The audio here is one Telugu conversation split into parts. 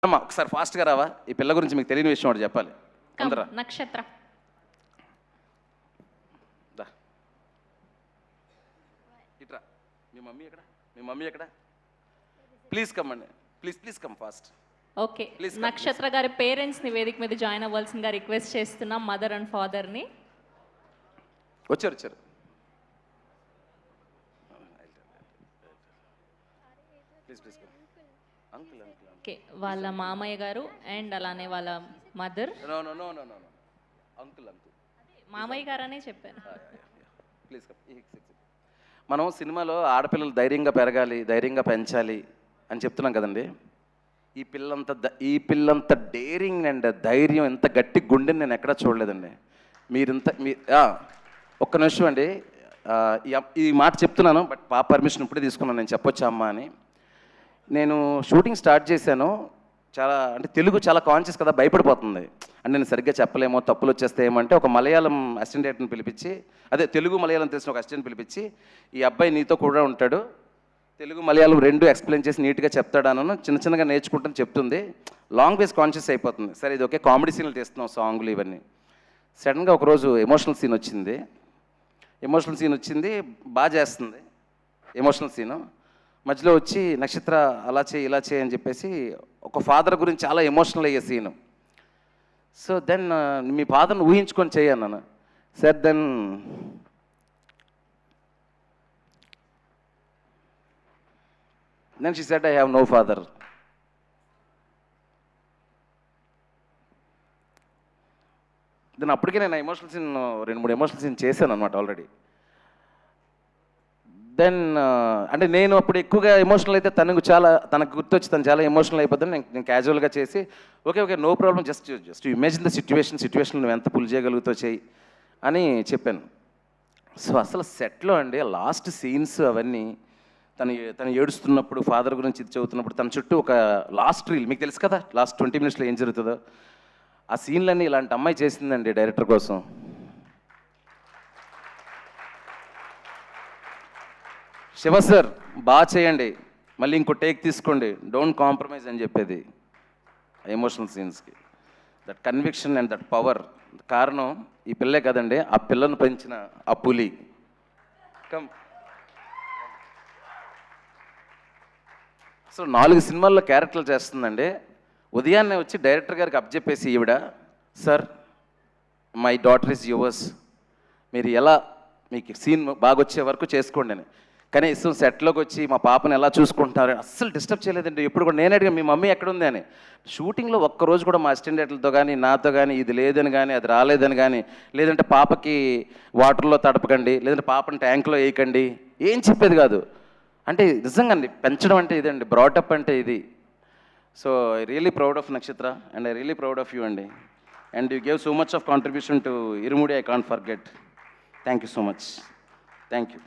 అమ్మా ఒకసారి ఫాస్ట్గా రావా, ఈ పిల్ల గురించి మీకు తెలియని విషయం ఒకటి చెప్పాలి. అందరా నక్షత్ర ఇట్రా. మీ మమ్మీ ఎక్కడ ప్లీజ్ కమ్ అండి, ప్లీజ్ కమ్ ఫాస్ట్. ఓకే, నక్షత్ర గారి పేరెంట్స్ని వేదిక మీద జాయిన్ అవ్వాల్సిందిగా రిక్వెస్ట్ చేస్తున్నాం, మదర్ అండ్ ఫాదర్ని. వచ్చారు. ఓకే, వాళ్ళ మామయ్య గారు అండ్ అలానే వాళ్ళ మదర్. అంకుల్ మామయ్య గారు అనే చెప్పాను. ప్లీజ్ మనం సినిమాలో ఆడపిల్లలు ధైర్యంగా పెరగాలి, ధైర్యంగా పెంచాలి అని చెప్తున్నాం కదండి. ఈ పిల్లంత డేరింగ్ అండ్ ధైర్యం, ఎంత గట్టి గుండెని నేను ఎక్కడా చూడలేదండి. ఒక్క నిమిషం అండి, ఈ మాట చెప్తున్నాను, బట్ పాప పర్మిషన్ ఇప్పుడే తీసుకున్నాను, నేను చెప్పొచ్చా అమ్మా అని. నేను షూటింగ్ స్టార్ట్ చేశాను, చాలా అంటే తెలుగు చాలా కాన్షియస్ కదా, భయపడిపోతుంది. అంటే నేను సరిగ్గా చెప్పలేమో, తప్పులు వచ్చేస్తే ఏమంటే ఒక మలయాళం అసిస్టెంట్ డైరెక్టర్ని పిలిపించి, అదే తెలుగు మలయాళం తెలిసిన ఒక అసిస్టెంట్ పిలిపించి, ఈ అబ్బాయి నీతో కూడా ఉంటాడు, తెలుగు మలయాళం రెండు ఎక్స్ప్లెయిన్ చేసి నీట్గా చెప్తాడను చిన్నగా నేర్చుకుంటాను చెప్తుంది. లాంగ్వేజ్ కాన్షియస్ అయిపోతుంది. సరే ఇది ఓకే, కామెడీ సీన్లు తీస్తున్నాం, సాంగ్లు ఇవన్నీ. సడన్గా ఒకరోజు ఎమోషనల్ సీన్ వచ్చింది, బాగా చేస్తుంది ఎమోషనల్ సీను. మధ్యలో వచ్చి నక్షత్ర అలా చేయి ఇలా చేయి అని చెప్పేసి ఒక ఫాదర్ గురించి చాలా ఎమోషనల్ అయ్యే సీను. సో దెన్ మీ ఫాదర్ని ఊహించుకొని చేయన్నాను. Sir then she said I have no father. Then అప్పటికే నేను ఎమోషనల్ సీన్ 2-3 ఎమోషనల్ సీన్ చేశాను అనమాట ఆల్రెడీ. దెన్ అంటే నేను అప్పుడు ఎక్కువగా ఎమోషనల్ అయితే తనకు గుర్తొచ్చి తను చాలా ఎమోషనల్ అయిపోతుంది. నేను క్యాజువల్గా చేసి okay no problem, just imagine the situation నువ్వు ఎంత పుల్ చేయగలుగుతావు చేయి అని చెప్పాను. సో అసలు సెట్లో అండి లాస్ట్ సీన్స్ అవన్నీ తను ఏడుస్తున్నప్పుడు, ఫాదర్ గురించి ఇది చదువుతున్నప్పుడు తన చుట్టూ ఒక లాస్ట్ రీల్, మీకు తెలుసు కదా లాస్ట్ 20 minutesలో ఏం జరుగుతుందో, ఆ సీన్లన్నీ ఇలాంటి అమ్మాయి చేసిందండి డైరెక్టర్ కోసం. శివ సార్ బాగా చేయండి, మళ్ళీ ఇంకో టేక్ తీసుకోండి, డోంట్ కాంప్రమైజ్ అని చెప్పేది ఎమోషనల్ సీన్స్కి. That conviction and that power కారణం ఈ పిల్లే కదండి, ఆ పిల్లను పెంచిన ఆ పులి. అసలు 4 సినిమాల్లో క్యారెక్టర్లు చేస్తుందండి. ఉదయాన్నే వచ్చి డైరెక్టర్ గారికి అప్పచెప్పేసి ఈవిడ, sir my daughter is yours, మీరు ఎలా మీకు సీన్ బాగా వచ్చే వరకు చేసుకోండి అని. కనీసం సెట్లోకి వచ్చి మా పాపను ఎలా చూసుకుంటున్నారు అస్సలు డిస్టర్బ్ చేయలేదండి. ఎప్పుడు కూడా నేను అడిగా మీ మమ్మీ ఎక్కడుంది అని. షూటింగ్లో ఒక్కరోజు కూడా మా అసిస్టెంట్ డైరెక్టర్తో కానీ నాతో కానీ ఇది లేదని కానీ అది రాలేదని కానీ, లేదంటే పాపకి వాటర్లో తడపకండి, లేదంటే పాపని ట్యాంక్లో వేయకండి, ఏం చెప్పేది కాదు. అంటే నిజంగా అండి పెంచడం అంటే ఇదండి, బ్రాటప్ అంటే ఇది. So I really proud of Nakshatra and I really proud of you అండి. And you gave so much of contribution to Irumudi, I can't forget. Thank you so much, thank you.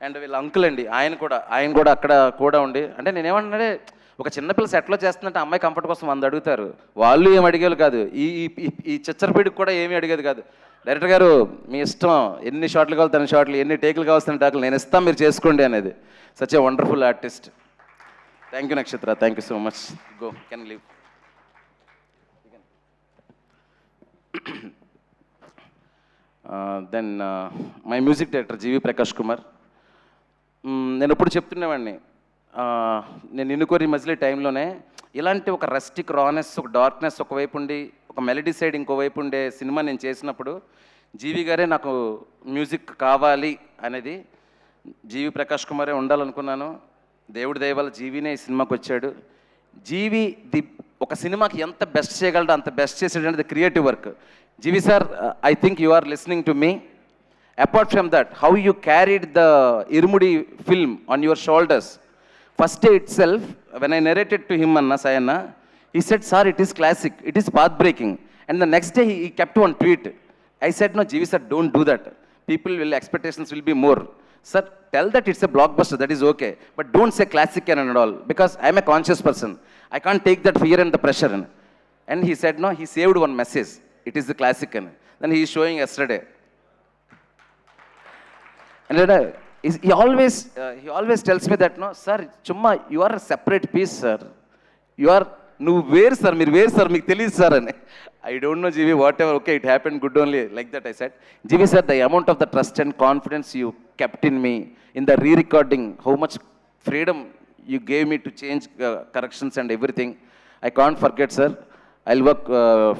And వీళ్ళ అంకుల్ అండి, ఆయన కూడా అక్కడ కూడా ఉండి, అంటే నేనేమంటే ఒక చిన్నపిల్ల సెట్లో చేస్తుందంటే అమ్మాయి కంఫర్ట్ కోసం 100 అడుగుతారు, వాళ్ళు ఏమి అడిగేది కాదు. ఈ చిచ్చరపీడికి కూడా ఏమీ అడిగేది కాదు. డైరెక్టర్ గారు మీ ఇష్టం, ఎన్ని షాట్లు కావాలి తన షాట్లు, ఎన్ని టేకులు కావాల్సిన టేకులు నేను ఇస్తాను, మీరు చేసుకోండి అనేది. Such a wonderful artist. Thank you Nakshatra, thank you so much. Go, can leave. Then my music director GV Prakash Kumar. నేను ఎప్పుడు చెప్తున్నవాడిని, నేను ఇన్నుకోరి మజిలీ టైంలోనే ఇలాంటి ఒక రస్టిక్ రానెస్, ఒక డార్క్నెస్ ఒకవైపు ఉండి, ఒక మెలడీ సైడ్ ఇంకోవైపు ఉండే సినిమా నేను చేసినప్పుడు జీవి గారే నాకు మ్యూజిక్ కావాలి అనేది, జీవి ప్రకాష్ కుమారే ఉండాలనుకున్నాను. దేవుడి దయ వల్ల జీవినే ఈ సినిమాకి వచ్చాడు. జీవి ఒక సినిమాకి ఎంత బెస్ట్ చేయగలడో అంత బెస్ట్ చేసాడు అనేది creative work. Jeevi sir, I think you are listening to me. Apart from that, how you carried the Irumudi film on your shoulders. First day itself, when I narrated to him, Anna Sayana, he said, sir, it is classic, it is path-breaking. And the next day, he kept one tweet. I said, no, GV sir, don't do that. Expectations will be more. Sir, tell that it's a blockbuster, that is okay. But don't say classic and all, because I'm a conscious person. I can't take that fear and the pressure. And he said, no, he saved one message. It is the classic. Then he is showing yesterday. And he always tells me that, no, sir, Chumma, you are a separate piece, sir. You are నువ్వు వేరు సార్, మీరు వేరు సార్, మీకు తెలియదు సార్ అని. I don't know GV, whatever, okay, it happen good only, like that I said. GV sir, the amount of the trust and confidence you kept in me in the re-recording, how much freedom you gave me to change corrections and everything, I can't forget, sir. I'll work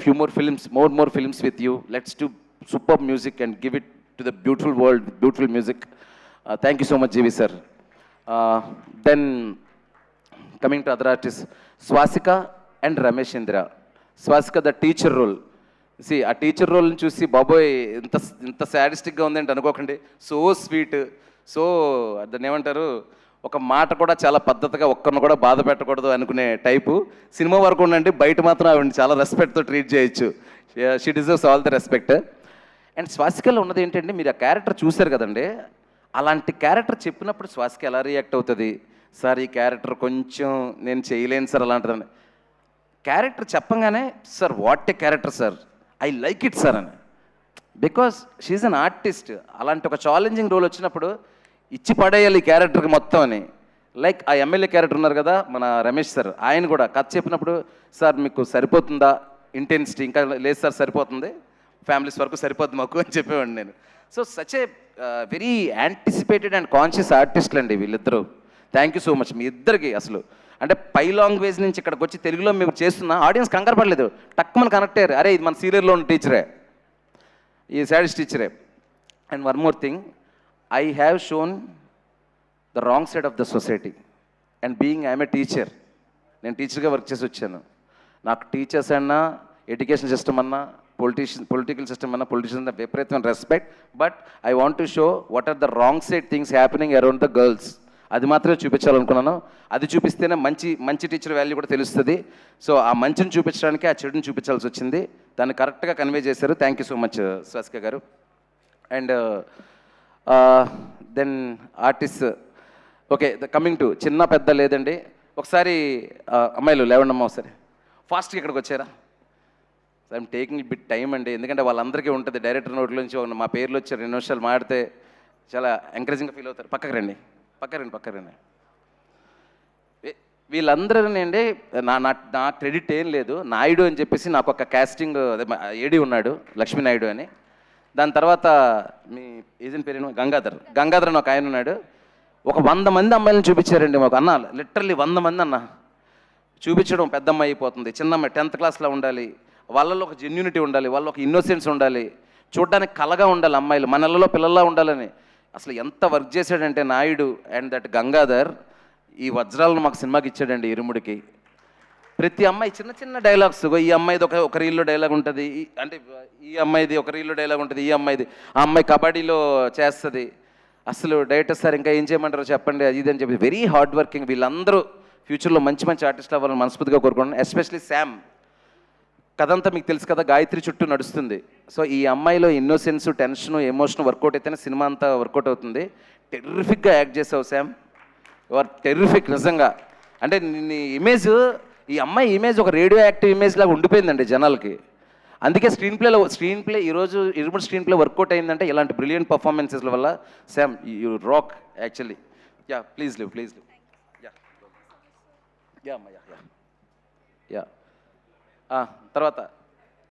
few more films, more films with you. Let's do superb music and give it to the beautiful world, beautiful music. Thank you so much, GV sir. Then coming to other artists, Swasika and Ramesh Indra. Swasika, the teacher role. See, ఆ టీచర్ రోల్ని చూసి బాబోయ్ ఇంత సాడిస్టిక్గా ఉందంటే అనుకోకండి. సో స్వీట్, సో దాన్ని ఏమంటారు, ఒక మాట కూడా చాలా పద్ధతిగా ఒక్కరిని కూడా బాధ పెట్టకూడదు అనుకునే టైపు. సినిమా వరకు ఉండండి, బయట మాత్రం ఆవిడని చాలా రెస్పెక్ట్తో ట్రీట్ చేయొచ్చు. She deserves all the respect. And స్వాసికలో ఉన్నది ఏంటంటే, మీరు ఆ క్యారెక్టర్ చూశారు కదండి, అలాంటి క్యారెక్టర్ చెప్పినప్పుడు స్వాసిక ఎలా రియాక్ట్ అవుతుంది, సార్ ఈ క్యారెక్టర్ కొంచెం నేను చేయలేను సార్ అలాంటిదని. క్యారెక్టర్ చెప్పంగానే, sir what a character sir, I like it sir అని. Because she an artist. అలాంటి ఒక ఛాలెంజింగ్ రోల్ వచ్చినప్పుడు ఇచ్చి పడేయాలి ఈ క్యారెక్టర్కి మొత్తం అని. లైక్ ఆ ఎమ్మెల్యే క్యారెక్టర్ ఉన్నారు కదా మన రమేష్ సార్, ఆయన కూడా కథ చెప్పినప్పుడు, సార్ మీకు సరిపోతుందా ఇంటెన్సిటీ, ఇంకా లేదు సార్ సరిపోతుంది, ఫ్యామిలీస్ వరకు సరిపోతుంది మాకు అని చెప్పేవాడిని నేను. So such a very anticipated and conscious ఆర్టిస్టులు అండి వీళ్ళిద్దరూ. థ్యాంక్ యూ సో మచ్ మీ ఇద్దరికి. అసలు అంటే పై లాంగ్వేజ్ నుంచి ఇక్కడికి వచ్చి తెలుగులో మేము చేస్తున్నా ఆడియన్స్ కంగారు పడలేదు, టక్కుమని కనెక్ట్ అయ్యారు, అరే ఇది మన సీరియల్లో ఉన్న టీచరే, ఈ సాడిస్ట్ టీచరే. And one more thing, I have shown the wrong side of the society, and being I am a teacher, నేను టీచర్గా వర్క్ చేసి వచ్చాను. నాకు టీచర్స్ అన్నా, ఎడ్యుకేషన్ సిస్టమ్ అన్నా, పొలిటికల్ సిస్టమ్ అన్నా, పొలిటీషియన్స్ విపరీతమైన respect. But I want to show what are the wrong side things happening around the girls. అది మాత్రమే చూపించాలనుకున్నాను. అది చూపిస్తేనే మంచి టీచర్ వాల్యూ కూడా తెలుస్తుంది. సో ఆ మంచిని చూపించడానికి ఆ చెడుని చూపించాల్సి వచ్చింది. దాన్ని కరెక్ట్గా కన్వే చేశారు. Thank you so much Swasika garu. And then artist, okay, coming to చిన్న పెద్ద లేదండి. ఒకసారి అమ్మాయిలు లేవండి అమ్మ, ఒకసారి ఫాస్ట్గా ఇక్కడికి వచ్చారా. ఐఎమ్ టేకింగ్ బిట్ టైం అండి, ఎందుకంటే వాళ్ళందరికీ ఉంటుంది డైరెక్టర్ నోట్ల నుంచి మా పేర్లు వచ్చి 2 నిమిషాలు మాడితే చాలా ఎంకరేజింగ్గా ఫీల్ అవుతారు. పక్కకు రండి. వీళ్ళందరూ అండి, నా క్రెడిట్ ఏం లేదు. నాయుడు అని చెప్పేసి నాకు ఒక కాస్టింగ్ ఏడి ఉన్నాడు, లక్ష్మీ నాయుడు అని. దాని తర్వాత మీ ఏజెంట్ పేరేమో గంగాధర్ అని ఒక ఆయన ఉన్నాడు. ఒక 100 మంది అమ్మాయిలను చూపించారండి మాకు. అన్న లిటరల్లీ 100 మంది అన్న చూపించడం పెద్ద అమ్మాయి అయిపోతుంది. చిన్న అమ్మాయి 10th క్లాస్లో ఉండాలి, వాళ్ళలో ఒక జెన్యూనిటీ ఉండాలి, వాళ్ళలో ఒక ఇన్నోసెన్స్ ఉండాలి, చూడడానికి కలగా ఉండాలి అమ్మాయిలు, మనలలో పిల్లల్లా ఉండాలని. అసలు ఎంత వర్క్ చేశాడంటే నాయుడు అండ్ దట్ గంగాధర్ ఈ వజ్రాలను మాకు సినిమాకి ఇచ్చాడండి ఇరుముడికి. ప్రతి అమ్మాయి చిన్న చిన్న డైలాగ్స్, ఈ అమ్మాయిది ఒక రీల్లో డైలాగ్ ఉంటుంది, అంటే ఈ అమ్మాయిది ఒక రీల్లో డైలాగ్ ఉంటుంది, ఈ అమ్మాయిది ఆ అమ్మాయి కబడ్డీలో చేస్తుంది. అసలు డైరెక్టర్ సార్ ఇంకా ఏం చేయమంటారో చెప్పండి అది ఇది అని చెప్పి వెరీ హార్డ్ వర్కింగ్. వీళ్ళందరూ ఫ్యూచర్లో మంచి ఆర్టిస్టులు అవ్వాలని మనస్ఫూర్తిగా కోరుకుంటున్నాను. Especially Sam. కథంతా మీకు తెలుసు కదా, గాయత్రి చుట్టూ నడుస్తుంది. సో ఈ అమ్మాయిలో ఇన్నోసెన్స్, టెన్షన్, ఎమోషన్ వర్కౌట్ అయితేనే సినిమా అంతా వర్కౌట్ అవుతుంది. టెర్రిఫిక్గా యాక్ట్ చేసావు శామ్, యు ఆర్ టెర్రిఫిక్ నిజంగా. అంటే నీ ఇమేజ్, ఈ అమ్మాయి ఇమేజ్ ఒక రేడియో యాక్టివ్ ఇమేజ్ లాగా ఉండిపోయిందండి జనాలకి. అందుకే స్క్రీన్ ప్లే ఈరోజు ఇరుముడు స్క్రీన్ ప్లే వర్కౌట్ అయిందంటే ఇలాంటి బ్రిలియంట్ పర్ఫార్మెన్సెస్ల వల్ల. Sam, you rock actually. Yeah please live. Yeah yeah yeah. తర్వాత